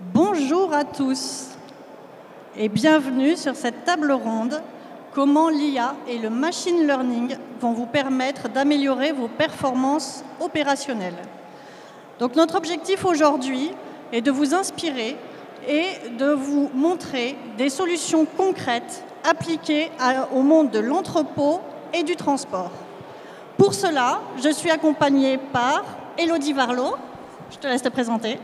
Bonjour à tous et bienvenue sur cette table ronde « Comment l'IA et le machine learning vont vous permettre d'améliorer vos performances opérationnelles ». Donc notre objectif aujourd'hui est de vous inspirer et de vous montrer des solutions concrètes appliquées au monde de l'entrepôt et du transport. Pour cela, je suis accompagnée par Élodie Varlot. Je te laisse te présenter.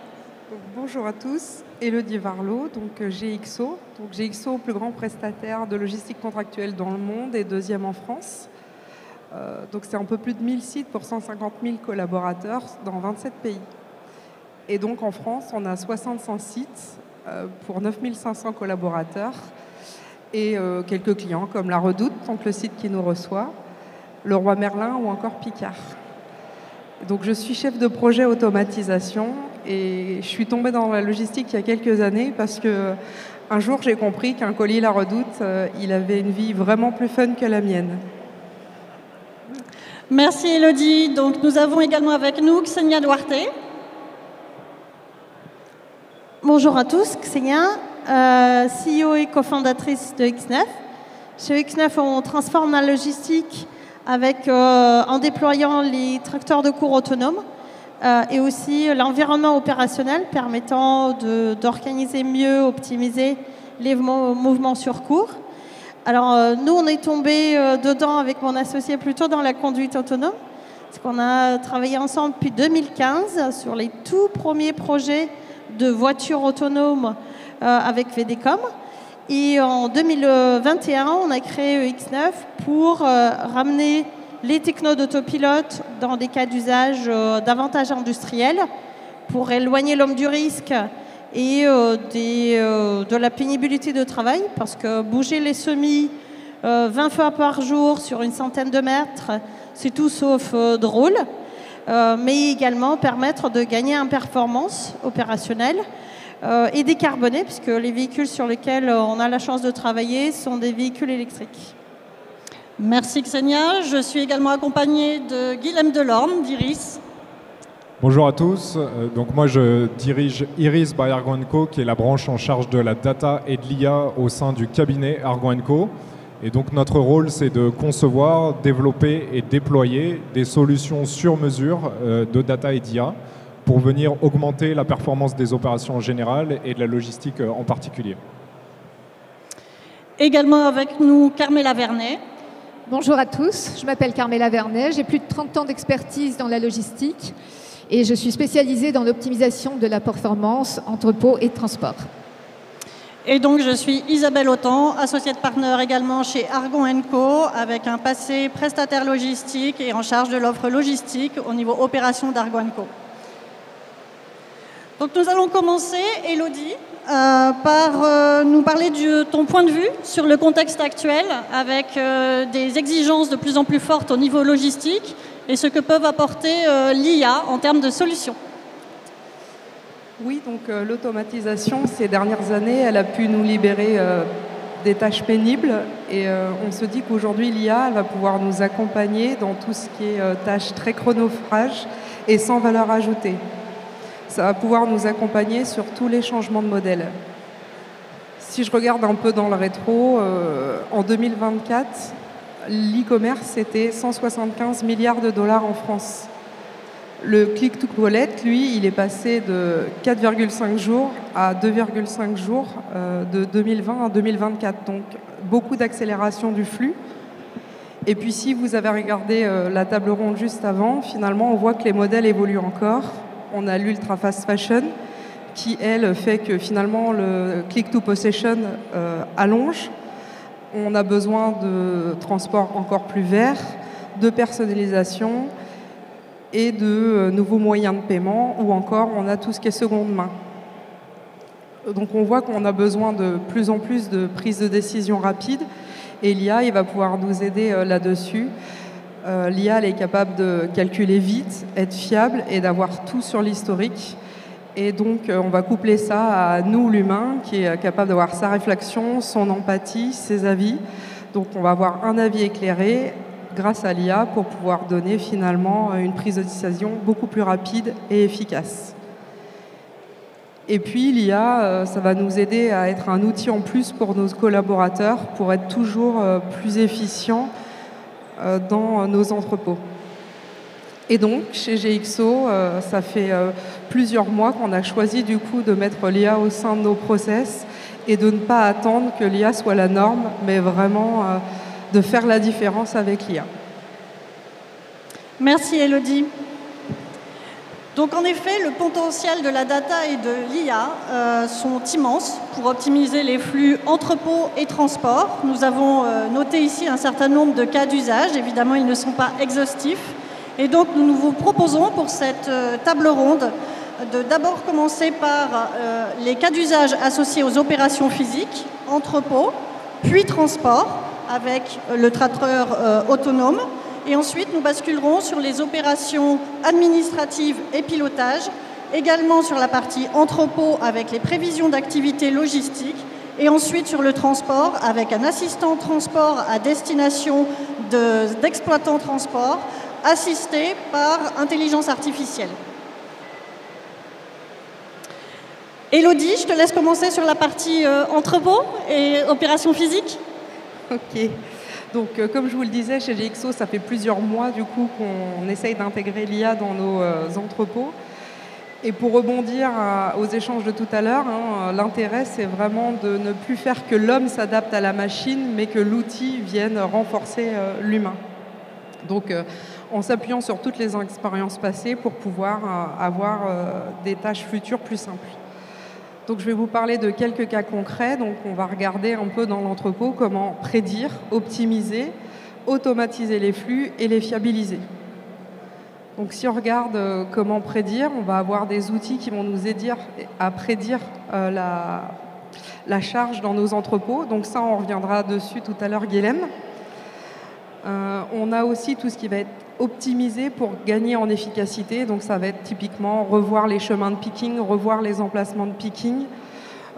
Bonjour à tous, Élodie Varlot, donc GXO. Donc GXO, plus grand prestataire de logistique contractuelle dans le monde et deuxième en France. Donc c'est un peu plus de 1000 sites pour 150 000 collaborateurs dans 27 pays. Et donc en France, on a 65 sites pour 9500 collaborateurs et quelques clients comme La Redoute, donc le site qui nous reçoit, Le Roi Merlin ou encore Picard. Donc je suis chef de projet automatisation et je suis tombée dans la logistique il y a quelques années parce que un jour j'ai compris qu'un colis La Redoute, il avait une vie vraiment plus fun que la mienne. Merci Élodie. Donc nous avons également avec nous Xenia Duarte. Bonjour à tous, Xenia, CEO et cofondatrice de X9. Chez X9, on transforme la logistique en déployant les tracteurs de cours autonomes et aussi l'environnement opérationnel permettant d'organiser mieux, optimiser les mouvements sur cours. Alors nous, on est tombé dedans avec mon associé plutôt dans la conduite autonome, parce qu'on a travaillé ensemble depuis 2015 sur les tout premiers projets de voitures autonomes avec VDCom. Et en 2021, on a créé X9 pour ramener les technos d'autopilote dans des cas d'usage davantage industriels, pour éloigner l'homme du risque et de la pénibilité de travail, parce que bouger les semis 20 fois par jour sur une centaine de mètres, c'est tout sauf drôle, mais également permettre de gagner en performance opérationnelle et décarbonés, puisque les véhicules sur lesquels on a la chance de travailler sont des véhicules électriques. Merci Xenia. Je suis également accompagnée de Guilhem Delorme d'Iris. Bonjour à tous. Donc moi je dirige Iris by Argo & Co, qui est la branche en charge de la data et de l'IA au sein du cabinet Argo & Co. Et donc notre rôle, c'est de concevoir, développer et déployer des solutions sur mesure de data et d'IA pour venir augmenter la performance des opérations en général et de la logistique en particulier. Également avec nous, Carmela Vernet. Bonjour à tous, je m'appelle Carmela Vernet, j'ai plus de 30 ans d'expertise dans la logistique et je suis spécialisée dans l'optimisation de la performance, entrepôt et transport. Et donc je suis Isabelle Autant, associate partner également chez Argo & Co, avec un passé prestataire logistique et en charge de l'offre logistique au niveau opération d'Argo & Co. Donc nous allons commencer, Élodie, par nous parler de ton point de vue sur le contexte actuel avec des exigences de plus en plus fortes au niveau logistique et ce que peuvent apporter l'IA en termes de solutions. Oui, donc l'automatisation, ces dernières années, elle a pu nous libérer des tâches pénibles et on se dit qu'aujourd'hui, l'IA, elle va pouvoir nous accompagner dans tout ce qui est tâches très chronophages et sans valeur ajoutée. Ça va pouvoir nous accompagner sur tous les changements de modèle. Si je regarde un peu dans le rétro, en 2024, l'e-commerce, c'était 175 milliards de dollars en France. Le click to collect, lui, il est passé de 4,5 jours à 2,5 jours de 2020 à 2024. Donc, beaucoup d'accélération du flux. Et puis, si vous avez regardé la table ronde juste avant, finalement, on voit que les modèles évoluent encore. On a l'ultra fast fashion qui, elle, fait que finalement le click to possession allonge. On a besoin de transports encore plus verts, de personnalisation et de nouveaux moyens de paiement, ou encore on a tout ce qui est seconde main. Donc on voit qu'on a besoin de plus en plus de prise de décision rapide et l'IA, il va pouvoir nous aider là-dessus. L'IA, elle est capable de calculer vite, être fiable et d'avoir tout sur l'historique. Et donc, on va coupler ça à nous, l'humain, qui est capable d'avoir sa réflexion, son empathie, ses avis. Donc, on va avoir un avis éclairé grâce à l'IA pour pouvoir donner finalement une prise de décision beaucoup plus rapide et efficace. Et puis l'IA, ça va nous aider à être un outil en plus pour nos collaborateurs, pour être toujours plus efficients dans nos entrepôts. Et donc, chez GXO, ça fait plusieurs mois qu'on a choisi du coup de mettre l'IA au sein de nos process et de ne pas attendre que l'IA soit la norme, mais vraiment de faire la différence avec l'IA. Merci Elodie. Donc en effet, le potentiel de la data et de l'IA sont immenses pour optimiser les flux entrepôts et transports. Nous avons noté ici un certain nombre de cas d'usage. Évidemment, ils ne sont pas exhaustifs. Et donc nous vous proposons pour cette table ronde de d'abord commencer par les cas d'usage associés aux opérations physiques, entrepôts, puis transport avec le tracteur autonome. Et ensuite, nous basculerons sur les opérations administratives et pilotage, également sur la partie entrepôt avec les prévisions d'activités logistiques, et ensuite sur le transport avec un assistant transport à destination d'exploitants transport, assisté par intelligence artificielle. Elodie, je te laisse commencer sur la partie entrepôt et opérations physiques. Ok. Donc, comme je vous le disais, chez GXO, ça fait plusieurs mois du coup qu'on essaye d'intégrer l'IA dans nos entrepôts. Et pour rebondir aux échanges de tout à l'heure, l'intérêt, c'est vraiment de ne plus faire que l'homme s'adapte à la machine, mais que l'outil vienne renforcer l'humain. Donc, en s'appuyant sur toutes les expériences passées pour pouvoir avoir des tâches futures plus simples. Donc je vais vous parler de quelques cas concrets. Donc on va regarder un peu dans l'entrepôt comment prédire, optimiser, automatiser les flux et les fiabiliser. Donc si on regarde comment prédire, on va avoir des outils qui vont nous aider à prédire la charge dans nos entrepôts. Donc ça, on reviendra dessus tout à l'heure, Guilhem. On a aussi tout ce qui va être optimisé pour gagner en efficacité. Donc ça va être typiquement revoir les chemins de picking, revoir les emplacements de picking.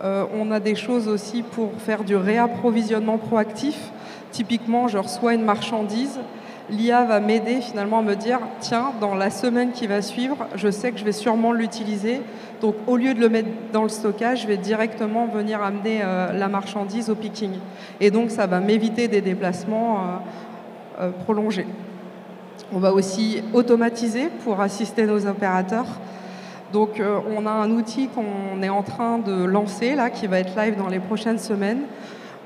On a des choses aussi pour faire du réapprovisionnement proactif. Typiquement, je reçois une marchandise. L'IA va m'aider finalement à me dire « Tiens, dans la semaine qui va suivre, je sais que je vais sûrement l'utiliser. Donc au lieu de le mettre dans le stockage, je vais directement venir amener la marchandise au picking. » Et donc ça va m'éviter des déplacements prolongés. On va aussi automatiser pour assister nos opérateurs. Donc on a un outil qu'on est en train de lancer, là, qui va être live dans les prochaines semaines,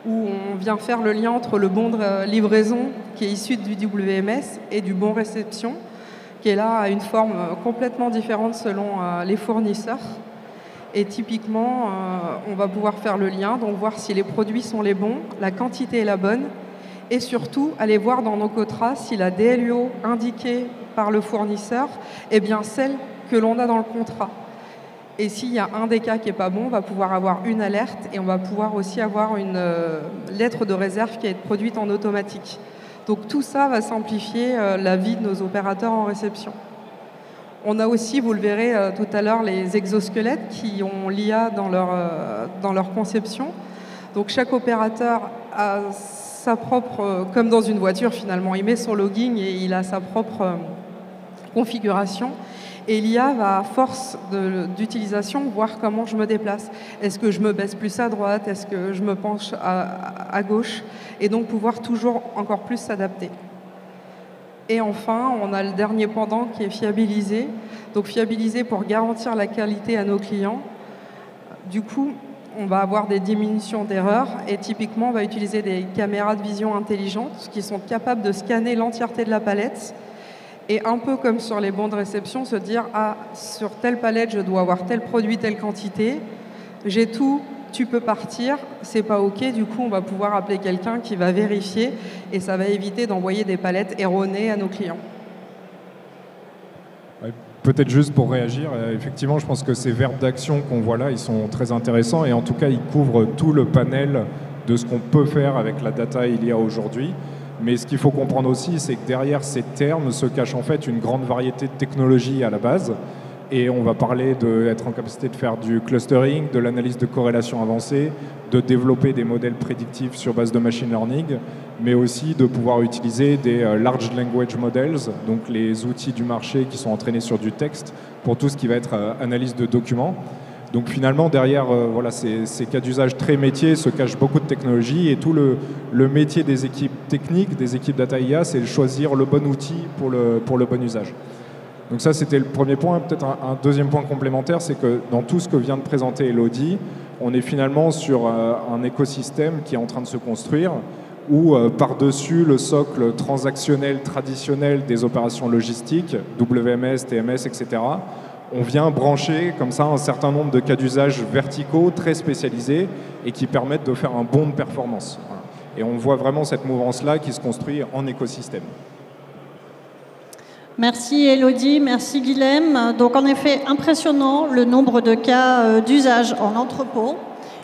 où on vient faire le lien entre le bon de livraison qui est issu du WMS et du bon réception, qui est là à une forme complètement différente selon les fournisseurs. Et typiquement, on va pouvoir faire le lien, donc voir si les produits sont les bons, la quantité est la bonne, et surtout aller voir dans nos quotas si la DLUO indiquée par le fournisseur est bien celle que l'on a dans le contrat. Et s'il y a un des cas qui n'est pas bon, on va pouvoir avoir une alerte et on va pouvoir aussi avoir une lettre de réserve qui va être produite en automatique. Donc tout ça va simplifier la vie de nos opérateurs en réception. On a aussi, vous le verrez tout à l'heure, les exosquelettes qui ont l'IA dans leur conception. Donc chaque opérateur a sa propre, comme dans une voiture finalement, il met son logging et il a sa propre configuration. Et l'IA va, à force d'utilisation, voir comment je me déplace. Est-ce que je me baisse plus à droite? Est-ce que je me penche à gauche? Et donc pouvoir toujours encore plus s'adapter. Et enfin, on a le dernier pendant qui est fiabilisé. Donc fiabilisé pour garantir la qualité à nos clients. Du coup, on va avoir des diminutions d'erreurs et typiquement, on va utiliser des caméras de vision intelligentes qui sont capables de scanner l'entièreté de la palette et un peu comme sur les bons de réception, se dire « Ah, sur telle palette, je dois avoir tel produit, telle quantité. J'ai tout, tu peux partir. C'est pas OK. » Du coup, on va pouvoir appeler quelqu'un qui va vérifier et ça va éviter d'envoyer des palettes erronées à nos clients. Peut-être juste pour réagir, effectivement, je pense que ces verbes d'action qu'on voit là, ils sont très intéressants et en tout cas, ils couvrent tout le panel de ce qu'on peut faire avec la data il y a aujourd'hui. Mais ce qu'il faut comprendre aussi, c'est que derrière ces termes se cache en fait une grande variété de technologies à la base. Et on va parler d'être en capacité de faire du clustering, de l'analyse de corrélation avancée, de développer des modèles prédictifs sur base de machine learning, mais aussi de pouvoir utiliser des large language models, donc les outils du marché qui sont entraînés sur du texte, pour tout ce qui va être analyse de documents. Donc finalement, derrière voilà, ces cas d'usage très métiers se cachent beaucoup de technologies et tout le métier des équipes techniques, des équipes data IA, c'est de choisir le bon outil pour le bon usage. Donc ça, c'était le premier point. Peut-être un deuxième point complémentaire, c'est que dans tout ce que vient de présenter Elodie, on est finalement sur un écosystème qui est en train de se construire où par-dessus le socle transactionnel traditionnel des opérations logistiques, WMS, TMS, etc., on vient brancher comme ça un certain nombre de cas d'usage verticaux très spécialisés et qui permettent de faire un bond de performance. Voilà. Et on voit vraiment cette mouvance-là qui se construit en écosystème. Merci Elodie, merci Guilhem. Donc en effet, impressionnant le nombre de cas d'usage en entrepôt.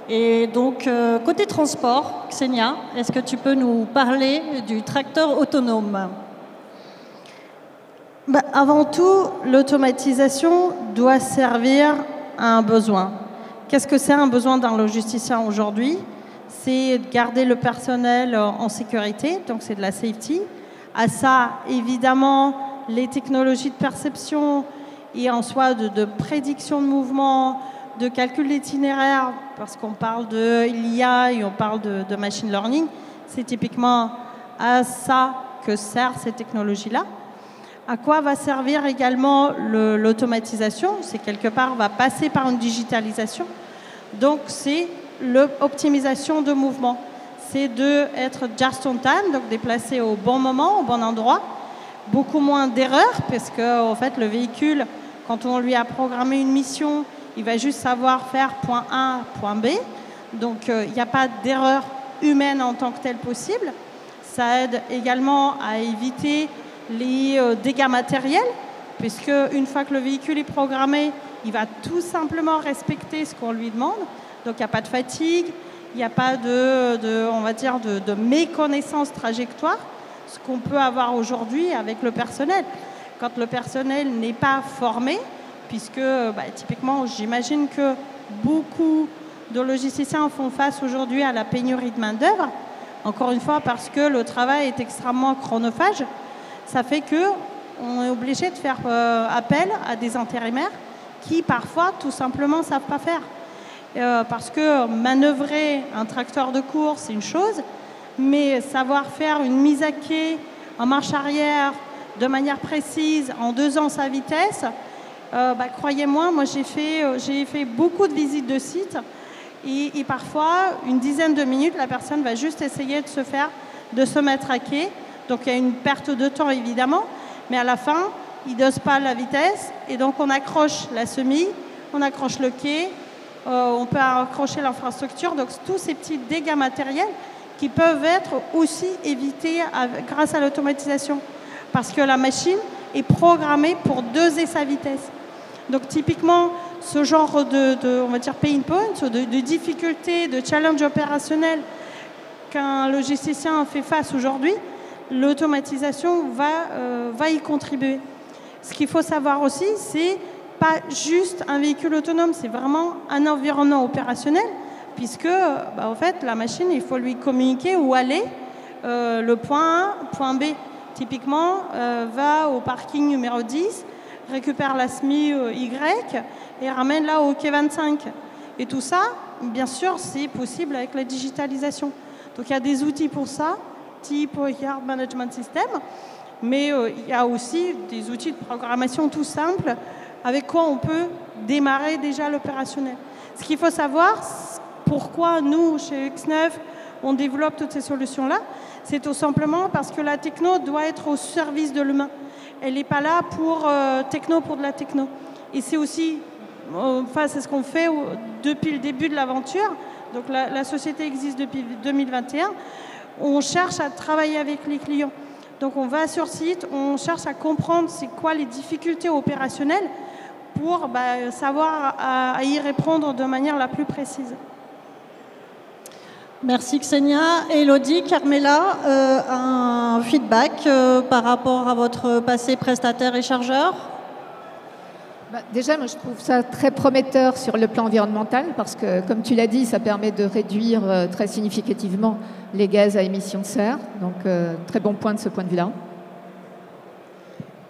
Et donc côté transport, Ksenia, est-ce que tu peux nous parler du tracteur autonome ? Avant tout, l'automatisation doit servir à un besoin. Qu'est-ce que c'est un besoin d'un logisticien aujourd'hui ? C'est de garder le personnel en sécurité, donc c'est de la safety. À ça, évidemment, les technologies de perception et en soi de prédiction de mouvement, de calcul d'itinéraire, parce qu'on parle de l'IA et on parle de machine learning, c'est typiquement à ça que servent ces technologies-là. À quoi va servir également l'automatisation ? C'est quelque part, va passer par une digitalisation. Donc, c'est l'optimisation de mouvement. C'est d'être just on time, donc déplacé au bon moment, au bon endroit. Beaucoup moins d'erreurs, parce que en fait, le véhicule, quand on lui a programmé une mission, il va juste savoir faire point A, point B. Donc, il n'y a pas d'erreur humaine en tant que telle possible. Ça aide également à éviter les dégâts matériels, puisque une fois que le véhicule est programmé, il va tout simplement respecter ce qu'on lui demande. Donc il n'y a pas de fatigue, il n'y a pas on va dire de méconnaissance trajectoire, ce qu'on peut avoir aujourd'hui avec le personnel. Quand le personnel n'est pas formé, puisque typiquement, j'imagine que beaucoup de logisticiens font face aujourd'hui à la pénurie de main-d'œuvre, encore une fois parce que le travail est extrêmement chronophage. Ça fait qu'on est obligé de faire appel à des intérimaires qui, parfois, tout simplement, ne savent pas faire. Parce que manœuvrer un tracteur de course, c'est une chose, mais savoir faire une mise à quai en marche arrière de manière précise, en 2 ans sa vitesse, croyez-moi, moi j'ai fait beaucoup de visites de sites et parfois, une dizaine de minutes, la personne va juste essayer de se mettre à quai. Donc il y a une perte de temps évidemment, mais à la fin, il ne dose pas la vitesse et donc on accroche la semis, on accroche le quai, on peut accrocher l'infrastructure. Donc tous ces petits dégâts matériels qui peuvent être aussi évités grâce à l'automatisation, parce que la machine est programmée pour doser sa vitesse. Donc typiquement, ce genre on va dire pain point, de difficultés, de challenge opérationnel qu'un logisticien fait face aujourd'hui, l'automatisation va y contribuer. Ce qu'il faut savoir aussi, c'est pas juste un véhicule autonome, c'est vraiment un environnement opérationnel, puisque en fait, la machine, il faut lui communiquer où aller, le point A, point B. Typiquement, va au parking numéro 10, récupère la SMI Y et ramène-la au quai 25. Et tout ça, bien sûr, c'est possible avec la digitalisation. Donc il y a des outils pour ça, type Yard Management System, mais il y a aussi des outils de programmation tout simples avec quoi on peut démarrer déjà l'opérationnel. Ce qu'il faut savoir, pourquoi nous, chez X9, on développe toutes ces solutions-là, c'est tout simplement parce que la techno doit être au service de l'humain. Elle n'est pas là pour techno pour de la techno. Et c'est aussi, c'est ce qu'on fait depuis le début de l'aventure. Donc la société existe depuis 2021. On cherche à travailler avec les clients. Donc on va sur site, on cherche à comprendre c'est quoi les difficultés opérationnelles pour savoir à y répondre de manière la plus précise. Merci Ksenia. Elodie, Carmela, un feedback par rapport à votre passé prestataire et chargeur ? Déjà, moi, je trouve ça très prometteur sur le plan environnemental parce que, comme tu l'as dit, ça permet de réduire très significativement les gaz à émissions de serre. Donc, très bon point de ce point de vue-là.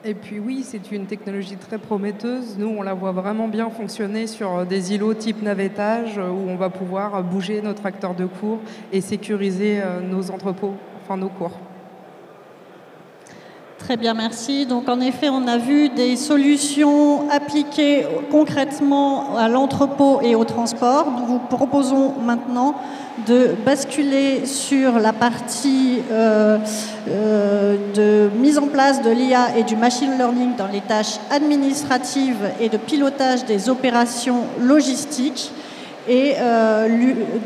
Et puis oui, c'est une technologie très prometteuse. Nous, on la voit vraiment bien fonctionner sur des îlots type navettage où on va pouvoir bouger nos tracteurs de cours et sécuriser nos entrepôts, enfin nos cours. Très bien, merci. Donc en effet, on a vu des solutions appliquées concrètement à l'entrepôt et au transport. Nous vous proposons maintenant de basculer sur la partie de mise en place de l'IA et du machine learning dans les tâches administratives et de pilotage des opérations logistiques. Et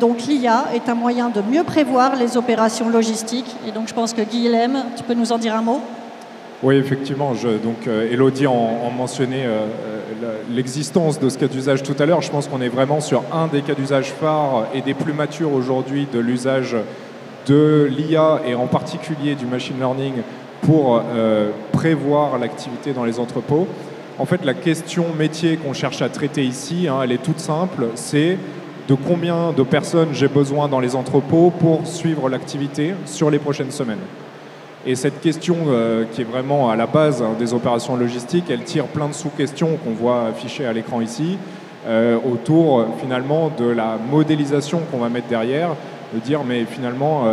donc l'IA est un moyen de mieux prévoir les opérations logistiques. Et donc je pense que Guilhem, tu peux nous en dire un mot ? Oui, effectivement. Elodie en mentionnait l'existence de ce cas d'usage tout à l'heure. Je pense qu'on est vraiment sur un des cas d'usage phares et des plus matures aujourd'hui de l'usage de l'IA et en particulier du machine learning pour prévoir l'activité dans les entrepôts. En fait, la question métier qu'on cherche à traiter ici, elle est toute simple, c'est de combien de personnes j'ai besoin dans les entrepôts pour suivre l'activité sur les prochaines semaines. Et cette question qui est vraiment à la base des opérations logistiques, elle tire plein de sous-questions qu'on voit affichées à l'écran ici, autour finalement de la modélisation qu'on va mettre derrière, de dire mais finalement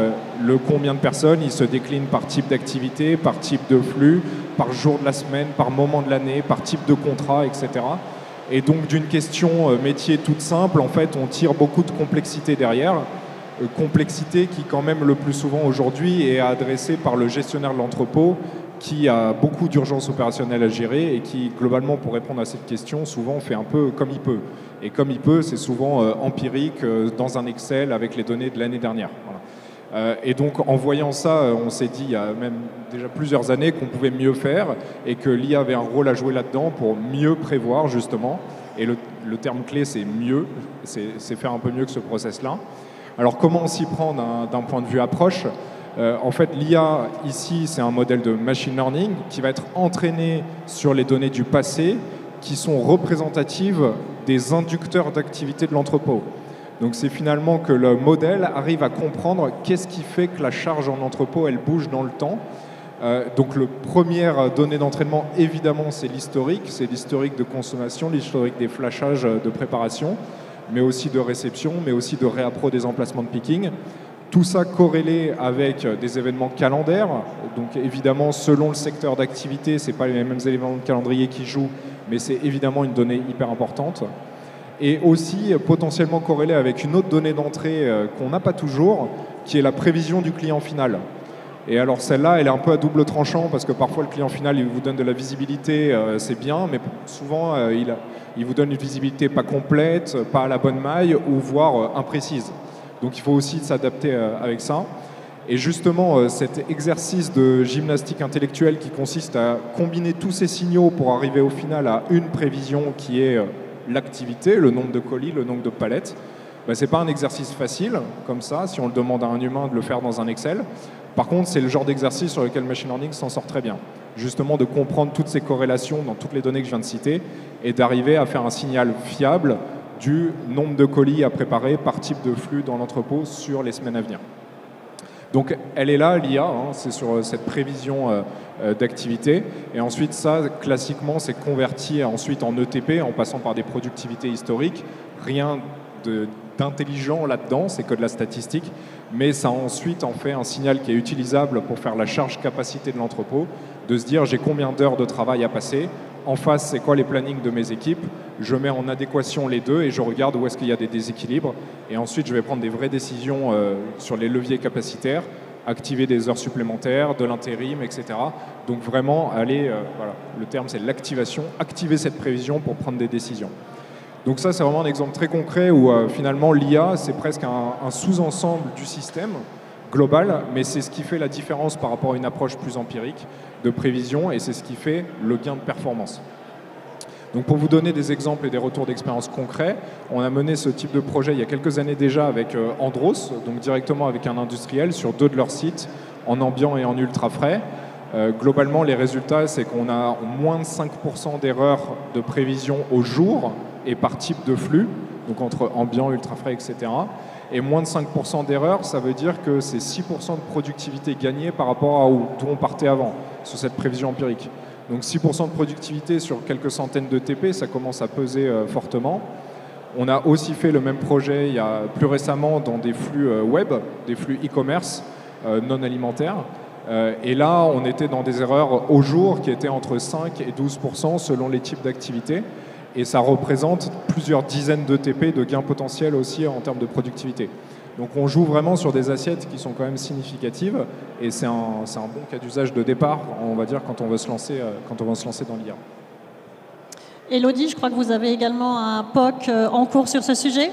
le combien de personnes, il se décline par type d'activité, par type de flux, par jour de la semaine, par moment de l'année, par type de contrat, etc. Et donc d'une question métier toute simple, en fait on tire beaucoup de complexité derrière. Complexité qui quand même le plus souvent aujourd'hui est adressée par le gestionnaire de l'entrepôt qui a beaucoup d'urgences opérationnelles à gérer et qui globalement pour répondre à cette question souvent fait un peu comme il peut. Et comme il peut, c'est souvent empirique dans un Excel avec les données de l'année dernière. Voilà. Et donc en voyant ça, on s'est dit il y a même déjà plusieurs années qu'on pouvait mieux faire et que l'IA avait un rôle à jouer là-dedans pour mieux prévoir justement. Et le terme clé c'est mieux, c'est faire un peu mieux que ce process-là. Alors comment s'y prend d'un point de vue approche ? En fait, l'IA, ici, c'est un modèle de machine learning qui va être entraîné sur les données du passé qui sont représentatives des inducteurs d'activité de l'entrepôt. Donc c'est finalement que le modèle arrive à comprendre qu'est-ce qui fait que la charge en entrepôt, elle bouge dans le temps. Donc le première donnée d'entraînement, évidemment, c'est l'historique de consommation, l'historique des flashages de préparation, mais aussi de réception, mais aussi de réappro des emplacements de picking. Tout ça corrélé avec des événements calendaires. Donc évidemment, selon le secteur d'activité, ce n'est pas les mêmes éléments de calendrier qui jouent, mais c'est évidemment une donnée hyper importante. Et aussi potentiellement corrélé avec une autre donnée d'entrée qu'on n'a pas toujours, qui est la prévision du client final. Et alors celle-là, elle est un peu à double tranchant, parce que parfois le client final, il vous donne de la visibilité, c'est bien, mais souvent il vous donne une visibilité pas complète, pas à la bonne maille, ou voire imprécise. Donc il faut aussi s'adapter avec ça. Et justement, cet exercice de gymnastique intellectuelle qui consiste à combiner tous ces signaux pour arriver au final à une prévision qui est l'activité, le nombre de colis, le nombre de palettes, ce n'est pas un exercice facile, comme ça, si on le demande à un humain de le faire dans un Excel. Par contre, c'est le genre d'exercice sur lequel le machine learning s'en sort très bien. Justement, de comprendre toutes ces corrélations dans toutes les données que je viens de citer et d'arriver à faire un signal fiable du nombre de colis à préparer par type de flux dans l'entrepôt sur les semaines à venir. Donc, elle est là, l'IA, c'est sur cette prévision d'activité. Et ensuite, ça, classiquement, c'est converti ensuite en ETP en passant par des productivités historiques. Rien d'intelligent là-dedans, c'est que de la statistique, mais ça ensuite en fait un signal qui est utilisable pour faire la charge capacité de l'entrepôt, de se dire j'ai combien d'heures de travail à passer, en face c'est quoi les plannings de mes équipes, je mets en adéquation les deux et je regarde où est-ce qu'il y a des déséquilibres et ensuite je vais prendre des vraies décisions sur les leviers capacitaires, activer des heures supplémentaires, de l'intérim, etc. Donc vraiment aller, voilà, le terme c'est l'activation, activer cette prévision pour prendre des décisions. Donc ça, c'est vraiment un exemple très concret où finalement l'IA, c'est presque un sous-ensemble du système global, mais c'est ce qui fait la différence par rapport à une approche plus empirique de prévision et c'est ce qui fait le gain de performance. Donc pour vous donner des exemples et des retours d'expérience concrets, on a mené ce type de projet il y a quelques années déjà avec Andros, donc directement avec un industriel sur 2 de leurs sites, en ambiant et en ultra frais. Globalement, les résultats, c'est qu'on a moins de 5% d'erreurs de prévision au jour et par type de flux, donc entre ambiant, ultra frais, etc. Et moins de 5% d'erreurs, ça veut dire que c'est 6% de productivité gagnée par rapport à d'où on partait avant, sur cette prévision empirique. Donc 6% de productivité sur quelques centaines de TP, ça commence à peser fortement. On a aussi fait le même projet plus récemment dans des flux web, des flux e-commerce non alimentaires. Et là, on était dans des erreurs au jour qui étaient entre 5 et 12% selon les types d'activités. Et ça représente plusieurs dizaines de TP de gains potentiels aussi en termes de productivité. Donc on joue vraiment sur des assiettes qui sont quand même significatives. Et c'est un bon cas d'usage de départ, on va dire, quand on veut se lancer dans l'IA. Elodie, je crois que vous avez également un POC en cours sur ce sujet.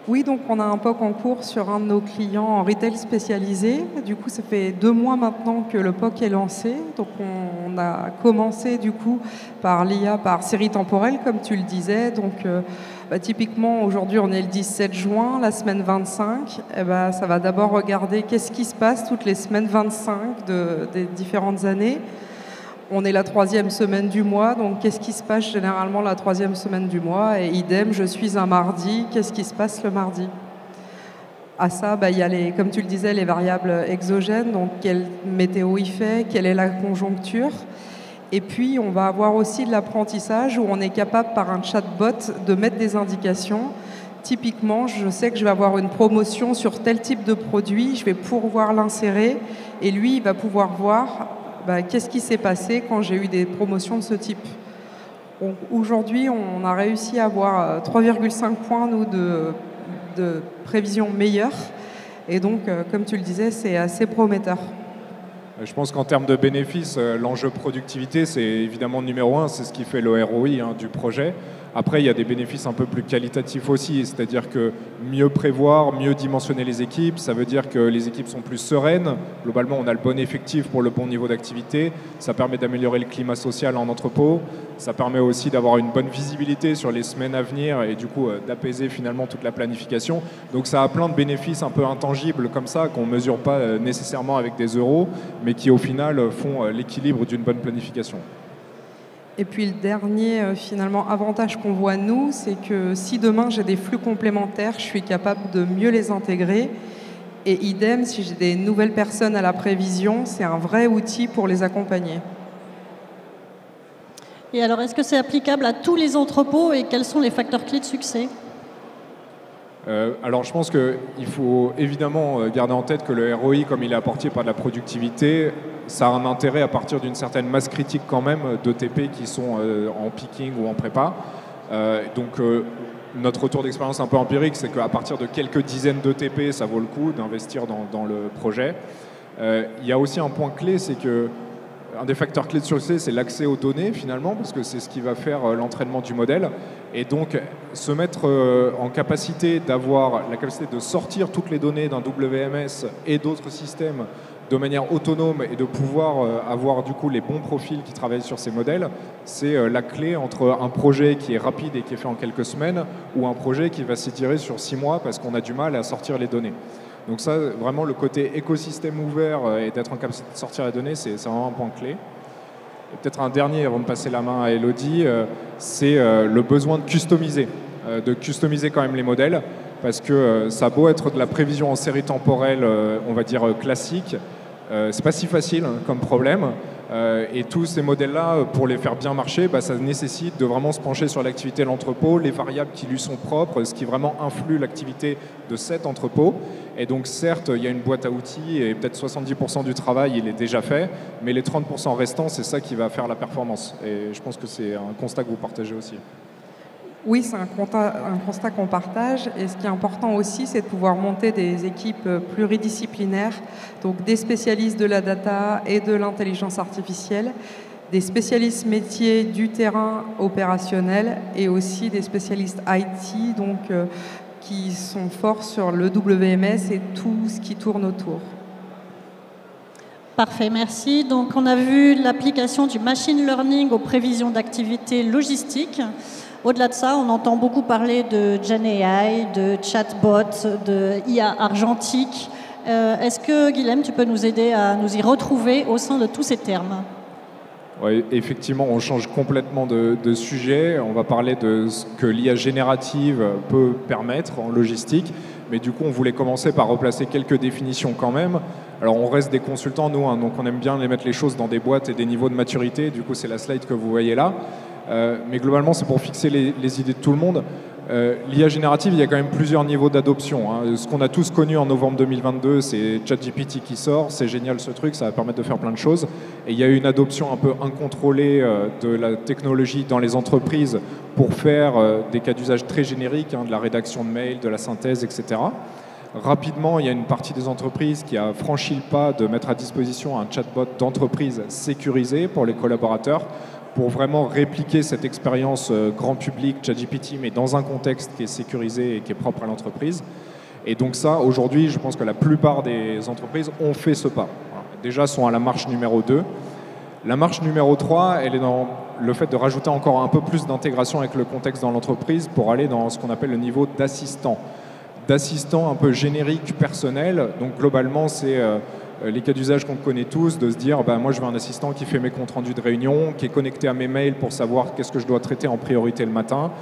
Oui, donc on a un POC en cours sur un de nos clients en retail spécialisé. Du coup, ça fait 2 mois maintenant que le POC est lancé. Donc on a commencé du coup par l'IA, par série temporelle, comme tu le disais. Donc typiquement, aujourd'hui, on est le 17 juin, la semaine 25. Ça va d'abord regarder qu'est-ce qui se passe toutes les semaines 25 des différentes années. On est la 3e semaine du mois, donc qu'est-ce qui se passe généralement la 3e semaine du mois? Et idem, je suis un mardi, qu'est-ce qui se passe le mardi? À ça, il y a, comme tu le disais, les variables exogènes, donc quelle météo il fait, quelle est la conjoncture. Et puis, on va avoir aussi de l'apprentissage où on est capable, par un chatbot, de mettre des indications. Typiquement, je sais que je vais avoir une promotion sur tel type de produit, je vais pouvoir l'insérer, et lui, il va pouvoir voir qu'est-ce qui s'est passé quand j'ai eu des promotions de ce type. Aujourd'hui, on a réussi à avoir 3,5 points, nous, de prévision meilleure. Et donc, comme tu le disais, c'est assez prometteur. Je pense qu'en termes de bénéfices, l'enjeu productivité, c'est évidemment numéro 1, c'est ce qui fait le ROI du projet. Après, il y a des bénéfices un peu plus qualitatifs aussi, c'est-à-dire que mieux prévoir, mieux dimensionner les équipes, ça veut dire que les équipes sont plus sereines. Globalement, on a le bon effectif pour le bon niveau d'activité. Ça permet d'améliorer le climat social en entrepôt. Ça permet aussi d'avoir une bonne visibilité sur les semaines à venir et du coup d'apaiser finalement toute la planification. Donc ça a plein de bénéfices un peu intangibles comme ça, qu'on ne mesure pas nécessairement avec des euros, mais qui au final font l'équilibre d'une bonne planification. Et puis le dernier finalement avantage qu'on voit nous, c'est que si demain j'ai des flux complémentaires, je suis capable de mieux les intégrer. Et idem, si j'ai des nouvelles personnes à la prévision, c'est un vrai outil pour les accompagner. Et alors, est-ce que c'est applicable à tous les entrepôts et quels sont les facteurs clés de succès ? Alors je pense qu'il faut évidemment garder en tête que le ROI, comme il est apporté par de la productivité, ça a un intérêt à partir d'une certaine masse critique quand même de TP qui sont en picking ou en prépa. Donc notre retour d'expérience un peu empirique, c'est qu'à partir de quelques dizaines de TP, ça vaut le coup d'investir dans le projet. Il y a aussi un point clé, c'est que un des facteurs clés de succès, c'est l'accès aux données finalement, parce que c'est ce qui va faire l'entraînement du modèle. Et donc, se mettre en capacité d'avoir la capacité de sortir toutes les données d'un WMS et d'autres systèmes de manière autonome et de pouvoir avoir du coup les bons profils qui travaillent sur ces modèles, c'est la clé entre un projet qui est rapide et qui est fait en quelques semaines ou un projet qui va s'étirer sur 6 mois parce qu'on a du mal à sortir les données. Donc ça, vraiment, le côté écosystème ouvert et d'être en capacité de sortir les données, c'est vraiment un point clé. Et peut-être un dernier, avant de passer la main à Elodie, c'est le besoin de customiser quand même les modèles, parce que ça a beau être de la prévision en série temporelle, on va dire classique, c'est pas si facile comme problème. Et tous ces modèles-là, pour les faire bien marcher, ça nécessite de vraiment se pencher sur l'activité de l'entrepôt, les variables qui lui sont propres, ce qui vraiment influe l'activité de cet entrepôt. Et donc certes, il y a une boîte à outils et peut-être 70% du travail, il est déjà fait, mais les 30% restants, c'est ça qui va faire la performance. Et je pense que c'est un constat que vous partagez aussi. Oui, c'est un constat qu'on partage. Et ce qui est important aussi, c'est de pouvoir monter des équipes pluridisciplinaires, donc des spécialistes de la data et de l'intelligence artificielle, des spécialistes métiers du terrain opérationnel et aussi des spécialistes IT, donc qui sont forts sur le WMS et tout ce qui tourne autour. Parfait, merci. Donc on a vu l'application du machine learning aux prévisions d'activités logistiques. Au-delà de ça, on entend beaucoup parler de GenAI, de chatbot, de IA argentique. Est-ce que, Guilhem, tu peux nous aider à nous y retrouver au sein de tous ces termes ? Oui, effectivement, on change complètement de sujet. On va parler de ce que l'IA générative peut permettre en logistique. Mais du coup, on voulait commencer par replacer quelques définitions quand même. Alors on reste des consultants, nous, hein, donc on aime bien les mettre les choses dans des boîtes et des niveaux de maturité. Du coup, c'est la slide que vous voyez là. Mais globalement, c'est pour fixer les idées de tout le monde. L'IA générative, il y a quand même plusieurs niveaux d'adoption. Hein. Ce qu'on a tous connu en novembre 2022, c'est ChatGPT qui sort, c'est génial ce truc, ça va permettre de faire plein de choses. Et il y a eu une adoption un peu incontrôlée de la technologie dans les entreprises pour faire des cas d'usage très génériques, hein, de la rédaction de mails, de la synthèse, etc. Rapidement, il y a une partie des entreprises qui a franchi le pas de mettre à disposition un chatbot d'entreprise sécurisé pour les collaborateurs, pour vraiment répliquer cette expérience grand public, ChatGPT, mais dans un contexte qui est sécurisé et qui est propre à l'entreprise. Et donc ça, aujourd'hui, je pense que la plupart des entreprises ont fait ce pas. Voilà. Déjà, sont à la marche numéro 2. La marche numéro 3, elle est dans le fait de rajouter encore un peu plus d'intégration avec le contexte dans l'entreprise pour aller dans ce qu'on appelle le niveau d'assistant. D'assistant un peu générique, personnel. Donc globalement, c'est les cas d'usage qu'on connaît tous, de se dire moi je veux un assistant qui fait mes comptes rendus de réunion, qui est connecté à mes mails pour savoir qu'est-ce que je dois traiter en priorité le matin.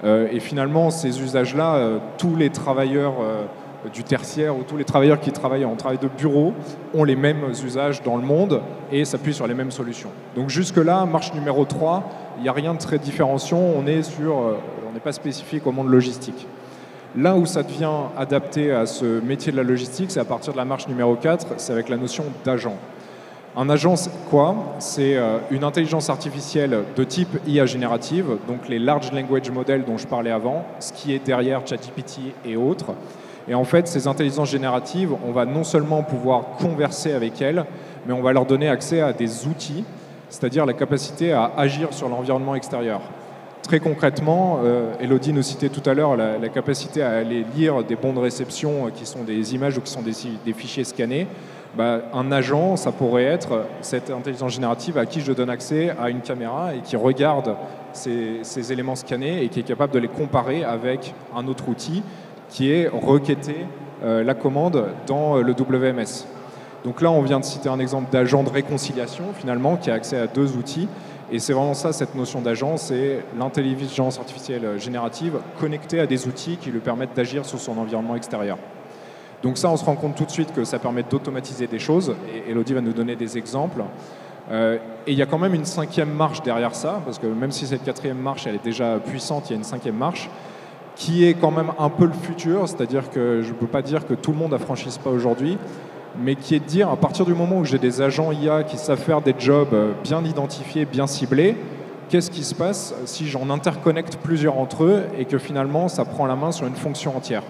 Et finalement, ces usages-là, tous les travailleurs du tertiaire ou tous les travailleurs qui travaillent en travail de bureau ont les mêmes usages dans le monde et s'appuient sur les mêmes solutions. Donc jusque-là, marche numéro 3, il n'y a rien de très différenciant, on n'est pas spécifique au monde logistique. Là où ça devient adapté à ce métier de la logistique, c'est à partir de la marche numéro 4, c'est avec la notion d'agent. Un agent, c'est quoi? C'est une intelligence artificielle de type IA générative, donc les Large Language Models dont je parlais avant, ce qui est derrière ChatGPT et autres. Et en fait, ces intelligences génératives, on va non seulement pouvoir converser avec elles, mais on va leur donner accès à des outils, c'est-à-dire la capacité à agir sur l'environnement extérieur. Très concrètement, Elodie nous citait tout à l'heure la capacité à aller lire des bons de réception qui sont des images ou qui sont des fichiers scannés. Un agent, ça pourrait être cette intelligence générative à qui je donne accès à une caméra et qui regarde ces éléments scannés et qui est capable de les comparer avec un autre outil qui est requêter la commande dans le WMS. Donc là, on vient de citer un exemple d'agent de réconciliation, finalement, qui a accès à 2 outils. Et c'est vraiment ça, cette notion d'agent, c'est l'intelligence artificielle générative connectée à des outils qui lui permettent d'agir sur son environnement extérieur. Donc ça, on se rend compte tout de suite que ça permet d'automatiser des choses, et Elodie va nous donner des exemples. Et il y a quand même une 5e marche derrière ça, parce que même si cette 4e marche, elle est déjà puissante, il y a une 5e marche, qui est quand même un peu le futur, c'est-à-dire que je ne peux pas dire que tout le monde a franchi ce pas aujourd'hui, mais qui est de dire, à partir du moment où j'ai des agents IA qui savent faire des jobs bien identifiés, bien ciblés, qu'est-ce qui se passe si j'en interconnecte plusieurs entre eux et que finalement ça prend la main sur une fonction entière.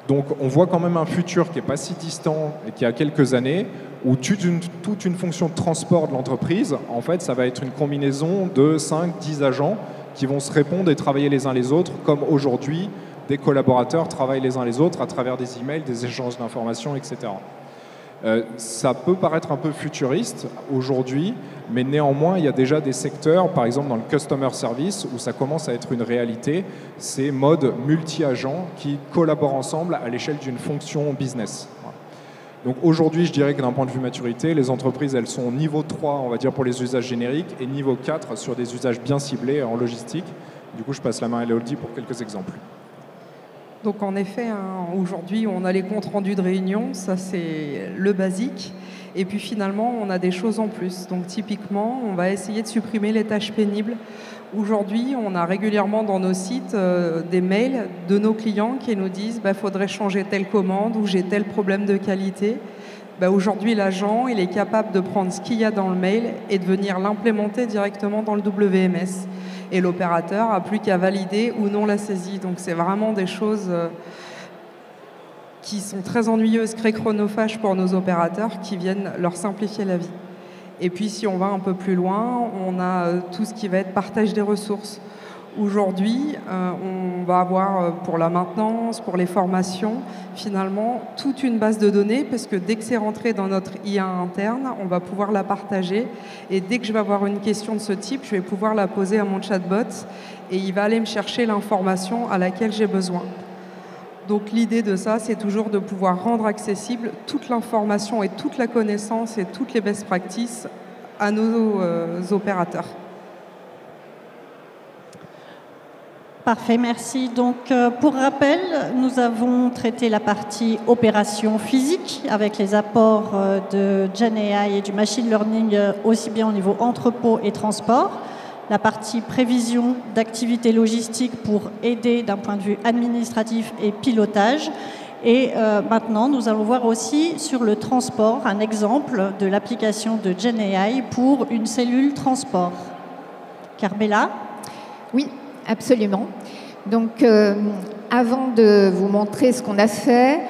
Donc on voit quand même un futur qui n'est pas si distant et qui a quelques années, où toute une fonction de transport de l'entreprise, en fait, ça va être une combinaison de 5-10 agents qui vont se répondre et travailler les uns les autres, comme aujourd'hui, des collaborateurs travaillent les uns les autres à travers des emails, des échanges d'informations, etc. Ça peut paraître un peu futuriste aujourd'hui, mais néanmoins, il y a déjà des secteurs, par exemple dans le customer service, où ça commence à être une réalité, ces modes multi-agents qui collaborent ensemble à l'échelle d'une fonction business. Donc aujourd'hui, je dirais que d'un point de vue maturité, les entreprises, elles sont niveau 3, on va dire, pour les usages génériques, et niveau 4 sur des usages bien ciblés en logistique. Du coup, je passe la main à Elodie pour quelques exemples. Donc en effet, aujourd'hui, on a les comptes rendus de réunion, ça c'est le basique. Et puis finalement, on a des choses en plus. Donc typiquement, on va essayer de supprimer les tâches pénibles. Aujourd'hui, on a régulièrement dans nos sites des mails de nos clients qui nous disent « faudrait changer telle commande » ou « j'ai tel problème de qualité ». Aujourd'hui, l'agent, il est capable de prendre ce qu'il y a dans le mail et de venir l'implémenter directement dans le WMS. Et l'opérateur n'a plus qu'à valider ou non la saisie. Donc c'est vraiment des choses qui sont très ennuyeuses, très chronophages pour nos opérateurs, qui viennent leur simplifier la vie. Et puis si on va un peu plus loin, on a tout ce qui va être partage des ressources. Aujourd'hui, on va avoir pour la maintenance, pour les formations, finalement toute une base de données, parce que dès que c'est rentré dans notre IA interne, on va pouvoir la partager. Et dès que je vais avoir une question de ce type, je vais pouvoir la poser à mon chatbot et il va aller me chercher l'information à laquelle j'ai besoin. Donc l'idée de ça, c'est toujours de pouvoir rendre accessible toute l'information et toute la connaissance et toutes les best practices à nos opérateurs. Parfait, merci. Donc, pour rappel, nous avons traité la partie opération physique avec les apports de GenAI et du machine learning aussi bien au niveau entrepôt et transport. La partie prévision d'activités logistiques pour aider d'un point de vue administratif et pilotage. Et maintenant, nous allons voir aussi sur le transport un exemple de l'application de GenAI pour une cellule transport. Carmela ? Oui, absolument. Donc, avant de vous montrer ce qu'on a fait,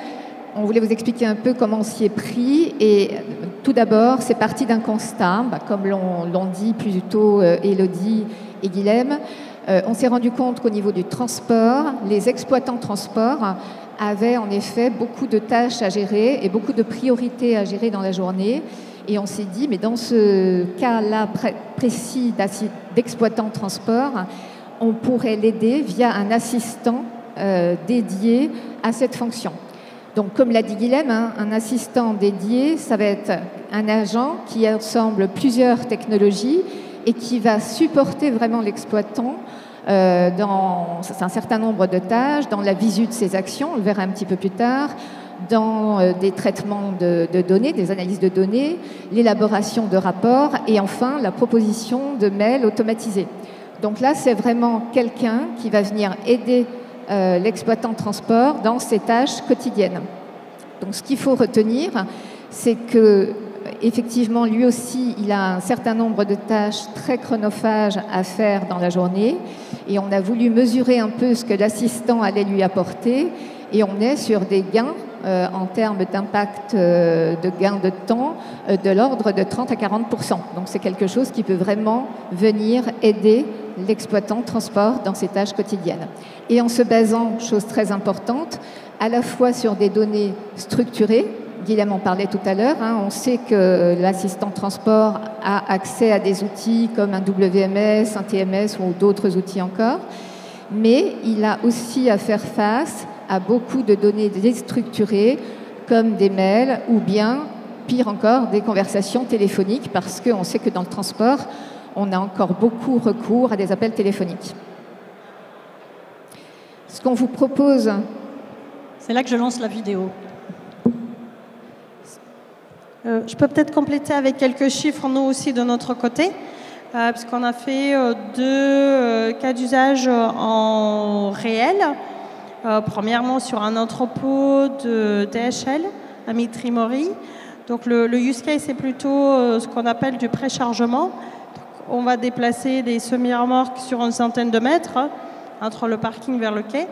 on voulait vous expliquer un peu comment on s'y est pris. Et tout d'abord, c'est parti d'un constat, comme l'ont dit plutôt Élodie et Guilhem. On s'est rendu compte qu'au niveau du transport, les exploitants de transport avaient en effet beaucoup de tâches à gérer et beaucoup de priorités à gérer dans la journée. Et on s'est dit, mais dans ce cas-là précis d'exploitant de transport, on pourrait l'aider via un assistant dédié à cette fonction. Donc, comme l'a dit Guilhem, un assistant dédié, ça va être un agent qui ensemble plusieurs technologies et qui va supporter vraiment l'exploitant dans un certain nombre de tâches, dans la visu de ses actions, on le verra un petit peu plus tard, dans des traitements de données, des analyses de données, l'élaboration de rapports et enfin la proposition de mails automatisés. Donc là, c'est vraiment quelqu'un qui va venir aider l'exploitant de transport dans ses tâches quotidiennes. Donc ce qu'il faut retenir, c'est que effectivement, lui aussi, il a un certain nombre de tâches très chronophages à faire dans la journée et on a voulu mesurer un peu ce que l'assistant allait lui apporter et on est sur des gains en termes d'impact de gain de temps de l'ordre de 30 à 40%. Donc c'est quelque chose qui peut vraiment venir aider l'exploitant de transport dans ses tâches quotidiennes. Et en se basant, chose très importante, à la fois sur des données structurées, Guilhem en parlait tout à l'heure, on sait que l'assistant de transport a accès à des outils comme un WMS, un TMS ou d'autres outils encore, mais il a aussi à faire face à beaucoup de données déstructurées comme des mails ou bien, pire encore, des conversations téléphoniques parce qu'on sait que dans le transport, on a encore beaucoup recours à des appels téléphoniques. Ce qu'on vous propose... C'est là que je lance la vidéo. Je peux peut-être compléter avec quelques chiffres, nous aussi, de notre côté, puisqu'on a fait deux cas d'usage en réel. Premièrement, sur un entrepôt de DHL à Mitry-Mory. Donc, le use case, c'est plutôt ce qu'on appelle du préchargement. On va déplacer des semi-remorques sur une centaine de mètres entre le parking vers le quai.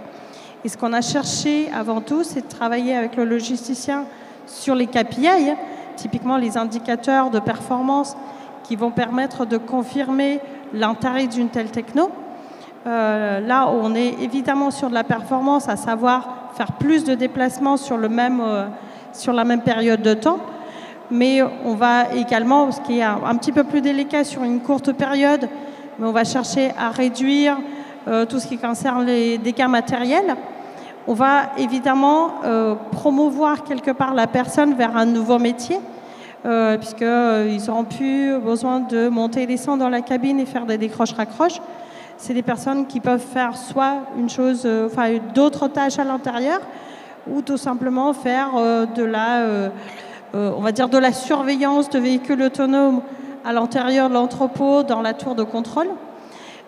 Et ce qu'on a cherché avant tout, c'est de travailler avec le logisticien sur les KPI, typiquement les indicateurs de performance qui vont permettre de confirmer l'intérêt d'une telle techno. Là, on est évidemment sur de la performance, à savoir faire plus de déplacements sur la même période de temps. Mais on va également, ce qui est un petit peu plus délicat sur une courte période, mais on va chercher à réduire tout ce qui concerne les dégâts matériels. On va évidemment promouvoir quelque part la personne vers un nouveau métier, puisqu'ils n'auront plus besoin de monter et descendre dans la cabine et faire des décroches-raccroches. C'est des personnes qui peuvent faire soit d'autres tâches à l'intérieur, ou tout simplement faire de la surveillance de véhicules autonomes à l'intérieur de l'entrepôt, dans la tour de contrôle.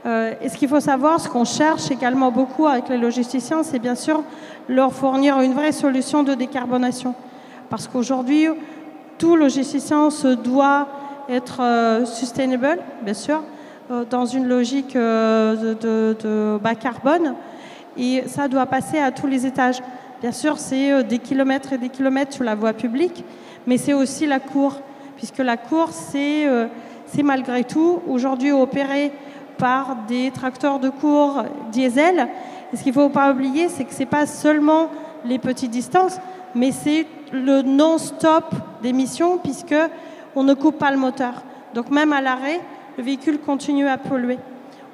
Et ce qu'il faut savoir, ce qu'on cherche également beaucoup avec les logisticiens, c'est bien sûr leur fournir une vraie solution de décarbonation. Parce qu'aujourd'hui, tout logisticien se doit être sustainable, bien sûr, dans une logique de bas carbone. Et ça doit passer à tous les étages. Bien sûr, c'est des kilomètres et des kilomètres sur la voie publique, mais c'est aussi la cour, puisque la cour, c'est malgré tout aujourd'hui opéré par des tracteurs de cour diesel. Et ce qu'il ne faut pas oublier, c'est que ce n'est pas seulement les petites distances, mais c'est le non-stop d'émissions, puisqu'on ne coupe pas le moteur. Donc même à l'arrêt, le véhicule continue à polluer.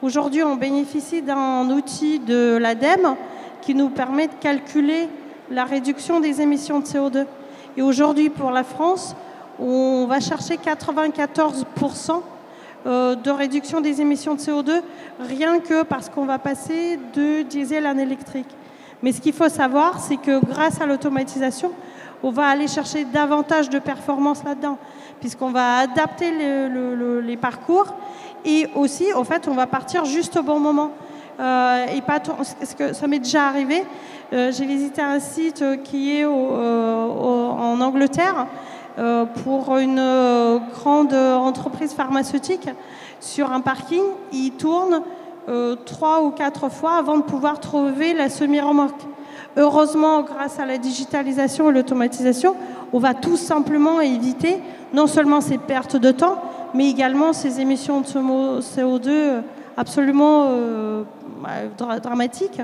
Aujourd'hui, on bénéficie d'un outil de l'ADEME qui nous permet de calculer la réduction des émissions de CO2. Et aujourd'hui, pour la France, on va chercher 94% de réduction des émissions de CO2, rien que parce qu'on va passer de diesel à électrique. Mais ce qu'il faut savoir, c'est que grâce à l'automatisation, on va aller chercher davantage de performance là-dedans, puisqu'on va adapter les parcours et aussi, en fait, on va partir juste au bon moment. Et pas parce que ça m'est déjà arrivé. J'ai visité un site qui est en Angleterre pour une grande entreprise pharmaceutique. Sur un parking, ils tournent 3 ou 4 fois avant de pouvoir trouver la semi-remorque. Heureusement, grâce à la digitalisation et l'automatisation, on va tout simplement éviter non seulement ces pertes de temps, mais également ces émissions de CO2 absolument dramatiques.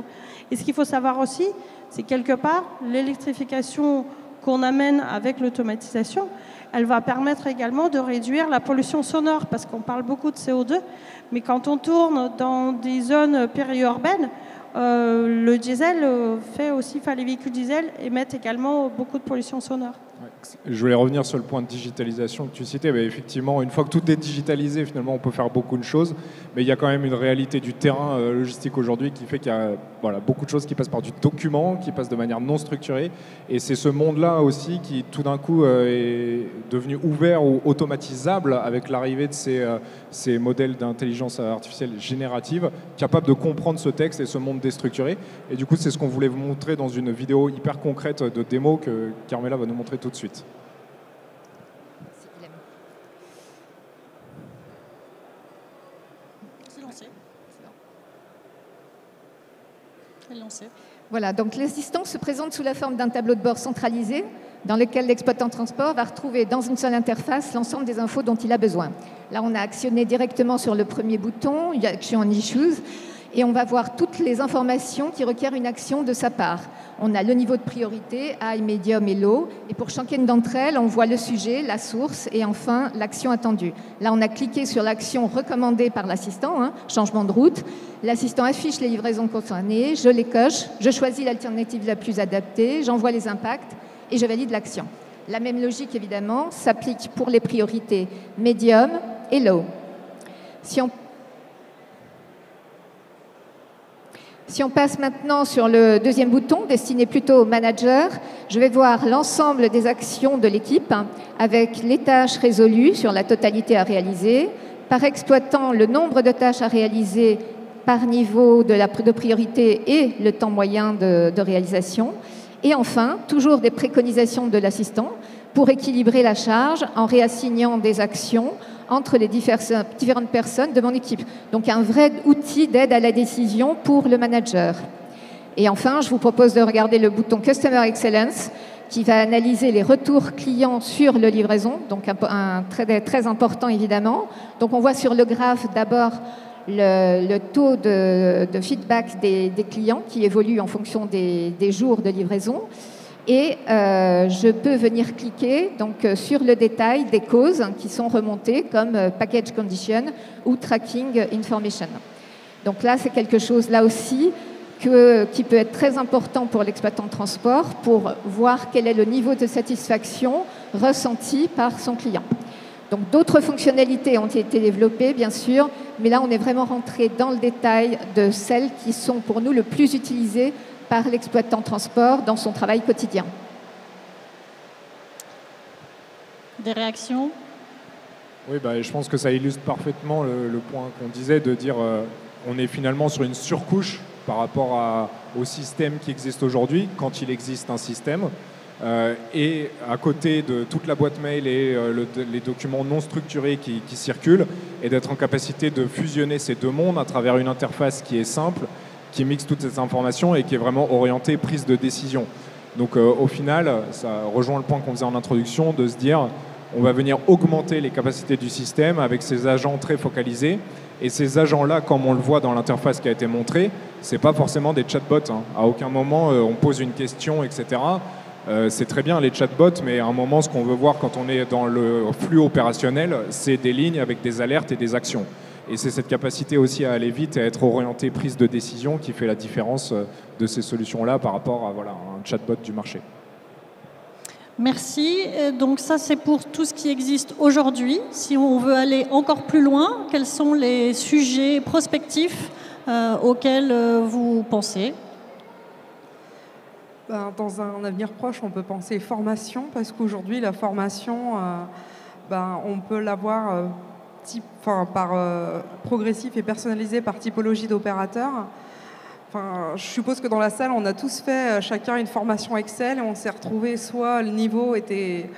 Et ce qu'il faut savoir aussi, c'est quelque part, l'électrification qu'on amène avec l'automatisation, elle va permettre également de réduire la pollution sonore, parce qu'on parle beaucoup de CO2, mais quand on tourne dans des zones périurbaines, le diesel fait aussi, les véhicules diesel émettent également beaucoup de pollution sonore. Je voulais revenir sur le point de digitalisation que tu citais. Mais effectivement, une fois que tout est digitalisé, finalement, on peut faire beaucoup de choses. Mais il y a quand même une réalité du terrain logistique aujourd'hui qui fait qu'il y a beaucoup de choses qui passent par du document, qui passent de manière non structurée. Et c'est ce monde-là aussi qui, tout d'un coup, est devenu ouvert ou automatisable avec l'arrivée de ces modèles d'intelligence artificielle générative, capables de comprendre ce texte et ce monde déstructuré. Et du coup, c'est ce qu'on voulait vous montrer dans une vidéo hyper concrète de démo que Carmela va nous montrer tout de suite. Voilà, donc l'assistant se présente sous la forme d'un tableau de bord centralisé dans lequel l'exploitant de transport va retrouver dans une seule interface l'ensemble des infos dont il a besoin. Là, on a actionné directement sur le premier bouton, Action on Issues, et on va voir toutes les informations qui requièrent une action de sa part. On a le niveau de priorité, high, medium et low, et pour chacune d'entre elles, on voit le sujet, la source et enfin l'action attendue. Là, on a cliqué sur l'action recommandée par l'assistant, changement de route. L'assistant affiche les livraisons concernées, je les coche, je choisis l'alternative la plus adaptée, j'envoie les impacts et je valide l'action. La même logique, évidemment, s'applique pour les priorités medium et low. Si on passe maintenant sur le deuxième bouton, destiné plutôt au manager, je vais voir l'ensemble des actions de l'équipe avec les tâches résolues sur la totalité à réaliser, par exploitant le nombre de tâches à réaliser par niveau de priorité et le temps moyen de réalisation. Et enfin, toujours des préconisations de l'assistant pour équilibrer la charge en réassignant des actions entre les différentes personnes de mon équipe. Donc un vrai outil d'aide à la décision pour le manager. Et enfin, je vous propose de regarder le bouton Customer Excellence qui va analyser les retours clients sur le livraison, donc un très important évidemment. Donc on voit sur le graphe d'abord le taux de feedback des clients qui évolue en fonction des jours de livraison. Et je peux venir cliquer donc, sur le détail des causes qui sont remontées comme package condition ou tracking information. Donc là, c'est quelque chose là aussi qui peut être très important pour l'exploitant de transport pour voir quel est le niveau de satisfaction ressenti par son client. Donc d'autres fonctionnalités ont été développées, bien sûr, mais là, on est vraiment rentré dans le détail de celles qui sont pour nous le plus utilisées par l'exploitant de transport dans son travail quotidien. Des réactions ? Oui, je pense que ça illustre parfaitement le point qu'on disait de dire on est finalement sur une surcouche par rapport au système qui existe aujourd'hui, quand il existe un système. Et à côté de toute la boîte mail et les documents non structurés qui circulent, et d'être en capacité de fusionner ces deux mondes à travers une interface qui est simple, qui mixe toutes ces informations et qui est vraiment orientée prise de décision. Donc au final, ça rejoint le point qu'on faisait en introduction, de se dire on va venir augmenter les capacités du système avec ces agents très focalisés. Et ces agents-là, comme on le voit dans l'interface qui a été montrée, ce n'est pas forcément des chatbots. À aucun moment, on pose une question, etc. C'est très bien les chatbots, mais à un moment, ce qu'on veut voir quand on est dans le flux opérationnel, c'est des lignes avec des alertes et des actions. Et c'est cette capacité aussi à aller vite et à être orienté prise de décision qui fait la différence de ces solutions-là par rapport à un chatbot du marché. Merci. Donc ça, c'est pour tout ce qui existe aujourd'hui. Si on veut aller encore plus loin, quels sont les sujets prospectifs auxquels vous pensez ? Dans un avenir proche, on peut penser formation, parce qu'aujourd'hui, la formation, on peut l'avoir progressif et personnalisé par typologie d'opérateur. Je suppose que dans la salle, on a tous fait chacun une formation Excel et on s'est retrouvé soit le niveau était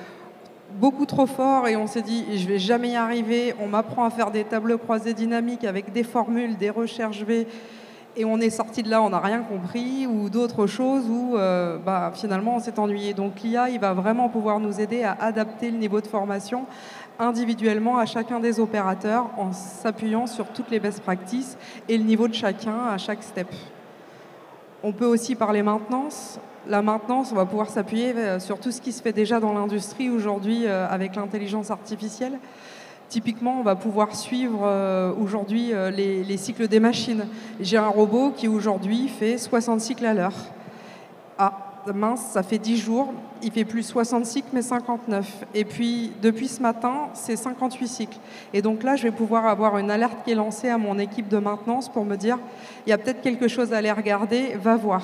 beaucoup trop fort et on s'est dit je vais jamais y arriver, on m'apprend à faire des tableaux croisés dynamiques avec des formules, des recherches V et on est sorti de là, on n'a rien compris, ou d'autres choses où finalement on s'est ennuyé. Donc l'IA, il va vraiment pouvoir nous aider à adapter le niveau de formation individuellement à chacun des opérateurs en s'appuyant sur toutes les best practices et le niveau de chacun à chaque step. On peut aussi parler maintenance. La maintenance, on va pouvoir s'appuyer sur tout ce qui se fait déjà dans l'industrie aujourd'hui avec l'intelligence artificielle. Typiquement, on va pouvoir suivre aujourd'hui les cycles des machines. J'ai un robot qui aujourd'hui fait 60 cycles à l'heure. Ah, mince, ça fait 10 jours, il fait plus 60 cycles mais 59. Et puis, depuis ce matin, c'est 58 cycles. Et donc là, je vais pouvoir avoir une alerte qui est lancée à mon équipe de maintenance pour me dire, il y a peut-être quelque chose à aller regarder, va voir.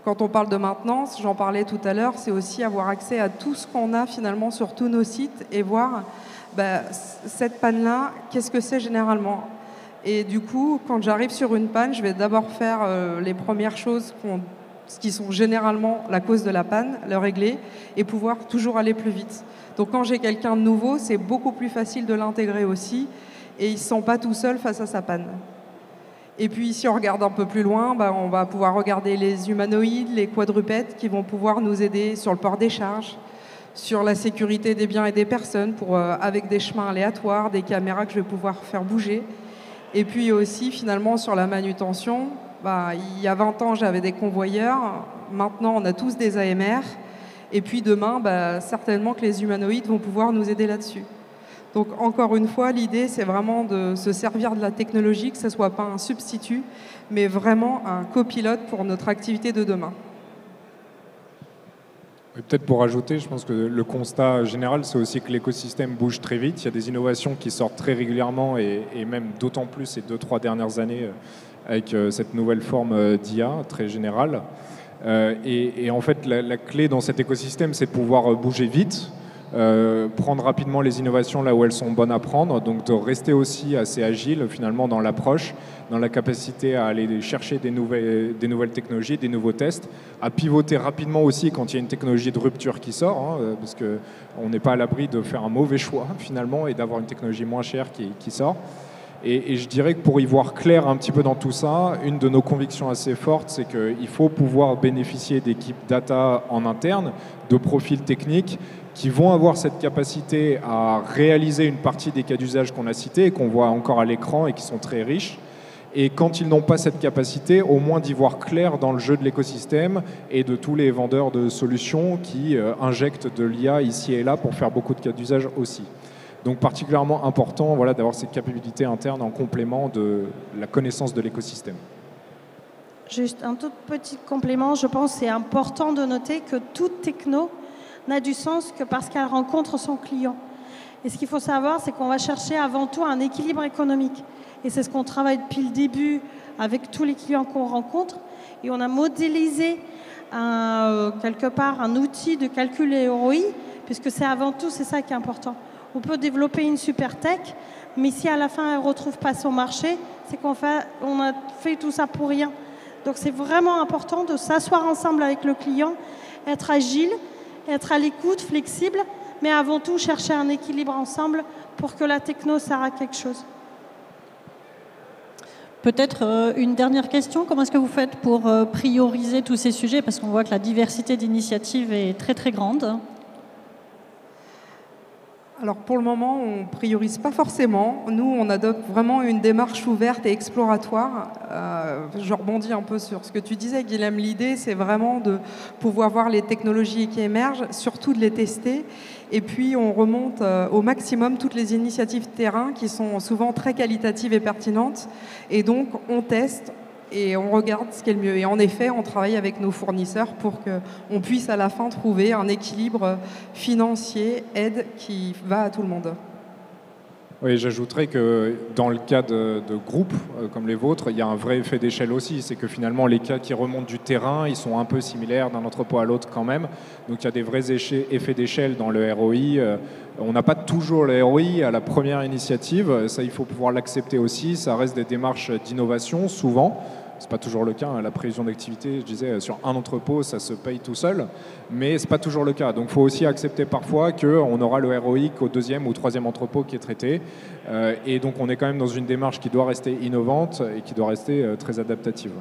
Quand on parle de maintenance, j'en parlais tout à l'heure, c'est aussi avoir accès à tout ce qu'on a finalement sur tous nos sites et voir cette panne-là, qu'est-ce que c'est généralement ? Et du coup, quand j'arrive sur une panne, je vais d'abord faire les premières choses qui sont généralement la cause de la panne, le régler et pouvoir toujours aller plus vite. Donc quand j'ai quelqu'un de nouveau, c'est beaucoup plus facile de l'intégrer aussi et il ne se sent pas tout seul face à sa panne. Et puis si on regarde un peu plus loin, on va pouvoir regarder les humanoïdes, les quadrupèdes qui vont pouvoir nous aider sur le port des charges, sur la sécurité des biens et des personnes avec des chemins aléatoires, des caméras que je vais pouvoir faire bouger. Et puis aussi finalement sur la manutention, il y a 20 ans, j'avais des convoyeurs. Maintenant, on a tous des AMR. Et puis demain, certainement que les humanoïdes vont pouvoir nous aider là-dessus. Donc, encore une fois, l'idée, c'est vraiment de se servir de la technologie, que ce ne soit pas un substitut, mais vraiment un copilote pour notre activité de demain. Et peut-être pour ajouter, je pense que le constat général, c'est aussi que l'écosystème bouge très vite. Il y a des innovations qui sortent très régulièrement et même d'autant plus ces 2-3 dernières années avec cette nouvelle forme d'IA très générale. Et en fait, la clé dans cet écosystème, c'est de pouvoir bouger vite, prendre rapidement les innovations là où elles sont bonnes à prendre, donc de rester aussi assez agile finalement dans l'approche, dans la capacité à aller chercher des nouvelles technologies, des nouveaux tests, à pivoter rapidement aussi quand il y a une technologie de rupture qui sort, parce qu'on n'est pas à l'abri de faire un mauvais choix finalement et d'avoir une technologie moins chère qui sort. Et je dirais que pour y voir clair un petit peu dans tout ça, une de nos convictions assez fortes, c'est qu'il faut pouvoir bénéficier d'équipes data en interne, de profils techniques qui vont avoir cette capacité à réaliser une partie des cas d'usage qu'on a cités et qu'on voit encore à l'écran et qui sont très riches. Et quand ils n'ont pas cette capacité, au moins d'y voir clair dans le jeu de l'écosystème et de tous les vendeurs de solutions qui injectent de l'IA ici et là pour faire beaucoup de cas d'usage aussi. Donc particulièrement important d'avoir ces capacités internes en complément de la connaissance de l'écosystème. Juste un tout petit complément, je pense que c'est important de noter que toute techno n'a du sens que parce qu'elle rencontre son client. Et ce qu'il faut savoir, c'est qu'on va chercher avant tout un équilibre économique. Et c'est ce qu'on travaille depuis le début avec tous les clients qu'on rencontre. Et on a modélisé quelque part un outil de calcul ROI, puisque c'est avant tout, c'est ça qui est important. On peut développer une super tech, mais si à la fin elle ne retrouve pas son marché, c'est qu'on a fait tout ça pour rien. Donc c'est vraiment important de s'asseoir ensemble avec le client, être agile, être à l'écoute, flexible, mais avant tout chercher un équilibre ensemble pour que la techno sert à quelque chose. Peut-être une dernière question, comment est-ce que vous faites pour prioriser tous ces sujets? Parce qu'on voit que la diversité d'initiatives est très très grande. Alors pour le moment, on ne priorise pas forcément. Nous, on adopte vraiment une démarche ouverte et exploratoire. Je rebondis un peu sur ce que tu disais, Guilhem. L'idée, c'est vraiment de pouvoir voir les technologies qui émergent, surtout de les tester. Et puis, on remonte au maximum toutes les initiatives terrain qui sont souvent très qualitatives et pertinentes. Et donc, on teste, et on regarde ce qui est le mieux. Et en effet, on travaille avec nos fournisseurs pour qu'on puisse à la fin trouver un équilibre financier, aide qui va à tout le monde. Oui, j'ajouterais que dans le cas de groupes comme les vôtres, il y a un vrai effet d'échelle aussi. C'est que finalement, les cas qui remontent du terrain, ils sont un peu similaires d'un entrepôt à l'autre quand même. Donc il y a des vrais effets d'échelle dans le ROI. On n'a pas toujours le ROI à la première initiative. Ça, il faut pouvoir l'accepter aussi. Ça reste des démarches d'innovation, souvent. Ce n'est pas toujours le cas. La prévision d'activité, je disais, sur un entrepôt, ça se paye tout seul. Mais ce n'est pas toujours le cas. Donc il faut aussi accepter parfois qu'on aura le ROI qu'au deuxième ou troisième entrepôt qui est traité. Et donc on est quand même dans une démarche qui doit rester innovante et qui doit rester très adaptative.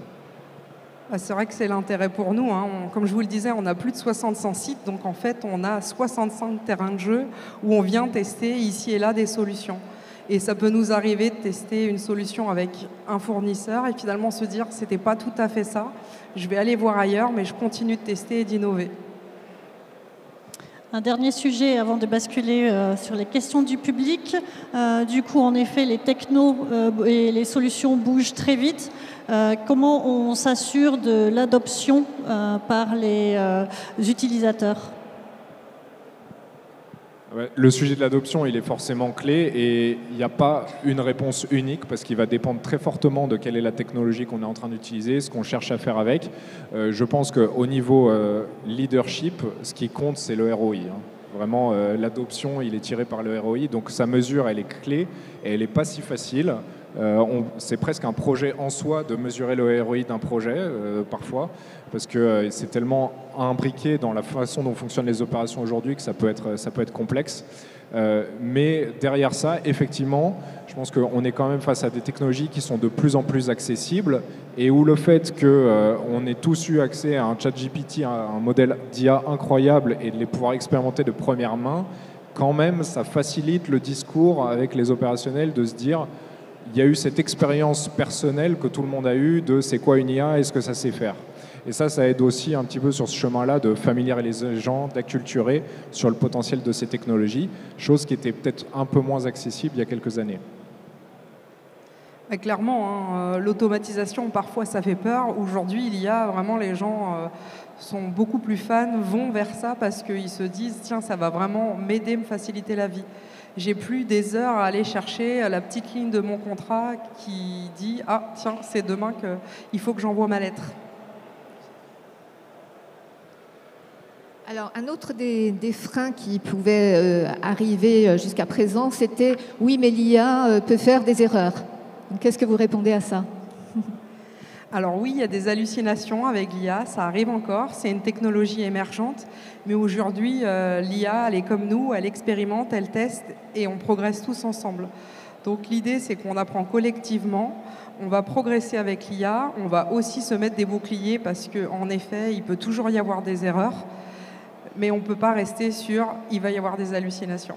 C'est vrai que c'est l'intérêt pour nous. Comme je vous le disais, on a plus de 65 sites. Donc en fait, on a 65 terrains de jeu où on vient tester ici et là des solutions. Et ça peut nous arriver de tester une solution avec un fournisseur et finalement se dire c'était pas tout à fait ça, je vais aller voir ailleurs, mais je continue de tester et d'innover. Un dernier sujet avant de basculer sur les questions du public. Du coup, en effet, les technos et les solutions bougent très vite. Comment on s'assure de l'adoption par les utilisateurs ? Le sujet de l'adoption, il est forcément clé et il n'y a pas une réponse unique parce qu'il va dépendre très fortement de quelle est la technologie qu'on est en train d'utiliser, ce qu'on cherche à faire avec. Je pense qu'au niveau leadership, ce qui compte, c'est le ROI. Vraiment, l'adoption, il est tiré par le ROI. Donc sa mesure, elle est clé et elle n'est pas si facile. C'est presque un projet en soi de mesurer le ROI d'un projet, parfois, parce que c'est tellement imbriqué dans la façon dont fonctionnent les opérations aujourd'hui que ça peut être complexe. Mais derrière ça, effectivement, je pense qu'on est quand même face à des technologies qui sont de plus en plus accessibles et où le fait qu'on ait tous eu accès à un ChatGPT, un modèle d'IA incroyable et de les pouvoir expérimenter de première main, quand même, ça facilite le discours avec les opérationnels de se dire il y a eu cette expérience personnelle que tout le monde a eue de c'est quoi une IA, est-ce que ça sait faire. Et ça aide aussi un petit peu sur ce chemin-là de familiariser les gens, d'acculturer sur le potentiel de ces technologies, chose qui était peut-être un peu moins accessible il y a quelques années. Clairement, l'automatisation, parfois, ça fait peur. Aujourd'hui, il y a vraiment les gens sont beaucoup plus fans, vont vers ça parce qu'ils se disent « Tiens, ça va vraiment m'aider, me faciliter la vie ». J'ai plus des heures à aller chercher la petite ligne de mon contrat qui dit « Ah, tiens, c'est demain qu'il faut que j'envoie ma lettre ». Alors, un autre des freins qui pouvaient arriver jusqu'à présent, c'était « Oui, mais l'IA peut faire des erreurs ». Qu'est-ce que vous répondez à ça ? Alors oui, il y a des hallucinations avec l'IA, ça arrive encore, c'est une technologie émergente, mais aujourd'hui, l'IA, elle est comme nous, elle expérimente, elle teste et on progresse tous ensemble. Donc l'idée, c'est qu'on apprend collectivement, on va progresser avec l'IA, on va aussi se mettre des boucliers parce qu'en effet, il peut toujours y avoir des erreurs, mais on ne peut pas rester sur « il va y avoir des hallucinations ».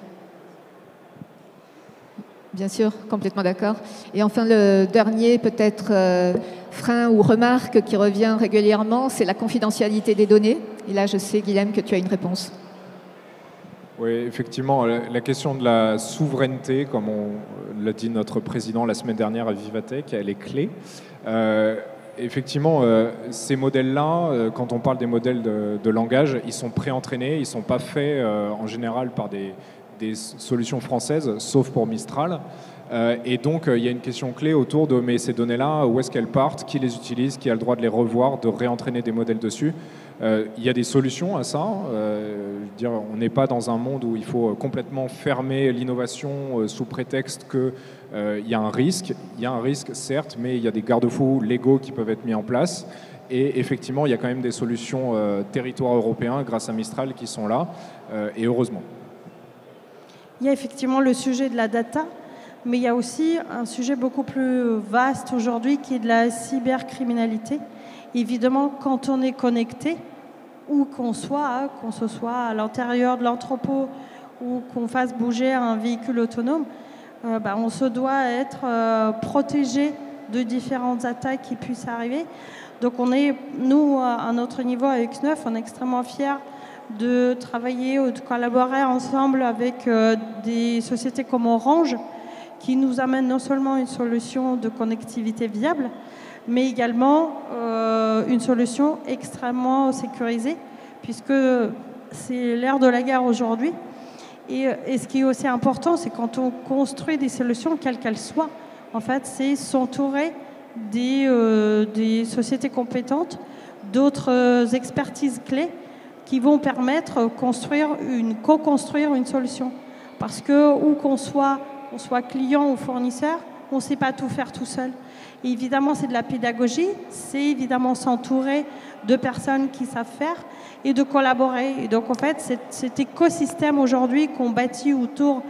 Bien sûr, complètement d'accord. Et enfin, le dernier, peut-être, frein ou remarque qui revient régulièrement, c'est la confidentialité des données. Et là, je sais, Guilhem, que tu as une réponse. Oui, effectivement, la question de la souveraineté, comme on l'a dit notre président la semaine dernière à Vivatech, elle est clé. Effectivement, ces modèles-là, quand on parle des modèles de langage, ils sont pré-entraînés, ils ne sont pas faits en général par des solutions françaises, sauf pour Mistral. Et donc, il y a une question clé autour de mais ces données-là, où est-ce qu'elles partent, qui les utilise, qui a le droit de les revoir, de réentraîner des modèles dessus. Il y a des solutions à ça. Je veux dire, on n'est pas dans un monde où il faut complètement fermer l'innovation sous prétexte qu'il y a un risque. Il y a un risque, certes, mais il y a des garde-fous légaux qui peuvent être mis en place. Et effectivement, il y a quand même des solutions territoires européens grâce à Mistral qui sont là, et heureusement. Il y a effectivement le sujet de la data, mais il y a aussi un sujet beaucoup plus vaste aujourd'hui qui est de la cybercriminalité. Évidemment, quand on est connecté, où qu'on soit, qu'on se soit à l'intérieur de l'entrepôt ou qu'on fasse bouger un véhicule autonome, on se doit être protégé de différentes attaques qui puissent arriver. Donc nous, à notre niveau, à X9, on est extrêmement fiers de travailler ou de collaborer ensemble avec des sociétés comme Orange qui nous amènent non seulement une solution de connectivité viable, mais également une solution extrêmement sécurisée, puisque c'est l'ère de la guerre aujourd'hui. Et ce qui est aussi important, c'est quand on construit des solutions, quelles qu'elles soient, en fait, c'est s'entourer des sociétés compétentes, d'autres expertises clés qui vont permettre de co-construire une solution. Parce que où qu'on soit client ou fournisseur, on ne sait pas tout faire tout seul. Et évidemment, c'est de la pédagogie, c'est évidemment s'entourer de personnes qui savent faire et de collaborer. Et donc, en fait, cet écosystème aujourd'hui qu'on bâtit autour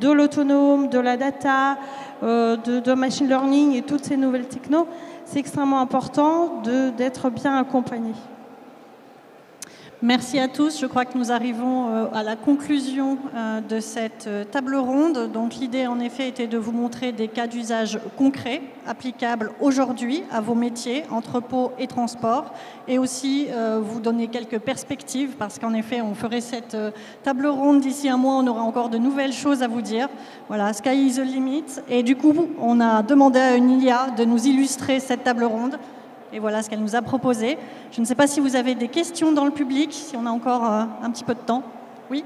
de l'autonome, de la data, de machine learning et toutes ces nouvelles technos, c'est extrêmement important d'être bien accompagné. Merci à tous. Je crois que nous arrivons à la conclusion de cette table ronde. Donc l'idée, en effet, était de vous montrer des cas d'usage concrets, applicables aujourd'hui à vos métiers, entrepôt et transport, et aussi vous donner quelques perspectives, parce qu'en effet, on ferait cette table ronde d'ici un mois, on aura encore de nouvelles choses à vous dire. Voilà, sky is the limit. Et du coup, on a demandé à une IA de nous illustrer cette table ronde. Et voilà ce qu'elle nous a proposé. Je ne sais pas si vous avez des questions dans le public, si on a encore un petit peu de temps. Oui ?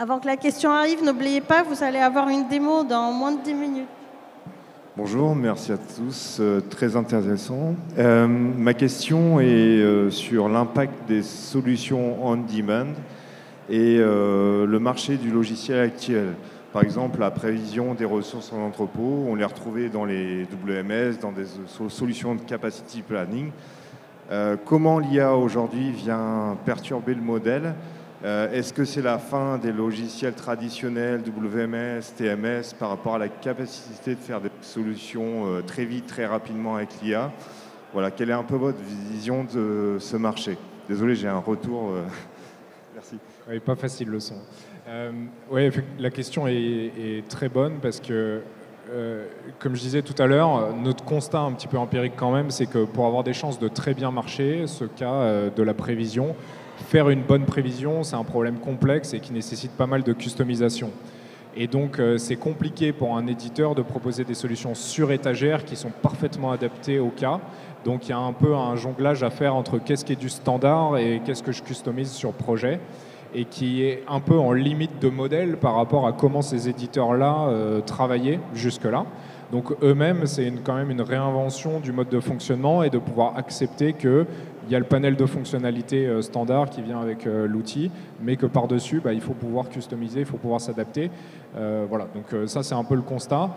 Avant que la question arrive, n'oubliez pas, vous allez avoir une démo dans moins de 10 minutes. Bonjour, merci à tous, très intéressant. Ma question est sur l'impact des solutions on-demand et le marché du logiciel actuel. Par exemple, la prévision des ressources en entrepôt, on les retrouvait dans les WMS, dans des solutions de capacity planning. Comment l'IA aujourd'hui vient perturber le modèle? Est-ce que c'est la fin des logiciels traditionnels, WMS, TMS, par rapport à la capacité de faire des solutions très vite, très rapidement avec l'IA? Voilà, quelle est un peu votre vision de ce marché? Désolé, j'ai un retour. Merci. Oui, pas facile le son. Oui, la question est très bonne parce que, comme je disais tout à l'heure, notre constat un petit peu empirique quand même, c'est que pour avoir des chances de très bien marcher, ce cas de la prévision, faire une bonne prévision, c'est un problème complexe et qui nécessite pas mal de customisation. Et donc, c'est compliqué pour un éditeur de proposer des solutions sur étagère qui sont parfaitement adaptées au cas. Donc, il y a un peu un jonglage à faire entre qu'est-ce qui est du standard et qu'est-ce que je customise sur projet, et qui est un peu en limite de modèle par rapport à comment ces éditeurs-là travaillaient jusque-là. Donc eux-mêmes, c'est quand même une réinvention du mode de fonctionnement et de pouvoir accepter qu'il y a le panel de fonctionnalités standard qui vient avec l'outil, mais que par-dessus, il faut pouvoir customiser, il faut pouvoir s'adapter. Voilà, donc ça c'est un peu le constat.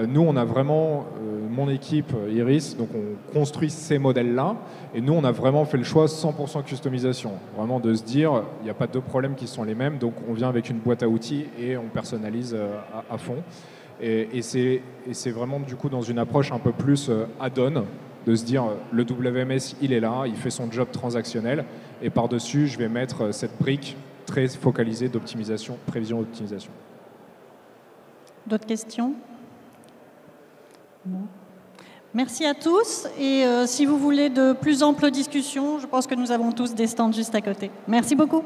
Nous, on a vraiment, mon équipe Iris, donc on construit ces modèles-là, et nous, on a vraiment fait le choix 100% customisation. Vraiment de se dire, il n'y a pas deux problèmes qui sont les mêmes, donc on vient avec une boîte à outils et on personnalise à fond. Et c'est vraiment du coup dans une approche un peu plus add-on, de se dire, le WMS, il est là, il fait son job transactionnel, et par-dessus, je vais mettre cette brique très focalisée d'optimisation, prévision-optimisation. D'autres questions ? Non. Merci à tous. Et si vous voulez de plus amples discussions, je pense que nous avons tous des stands juste à côté. Merci beaucoup.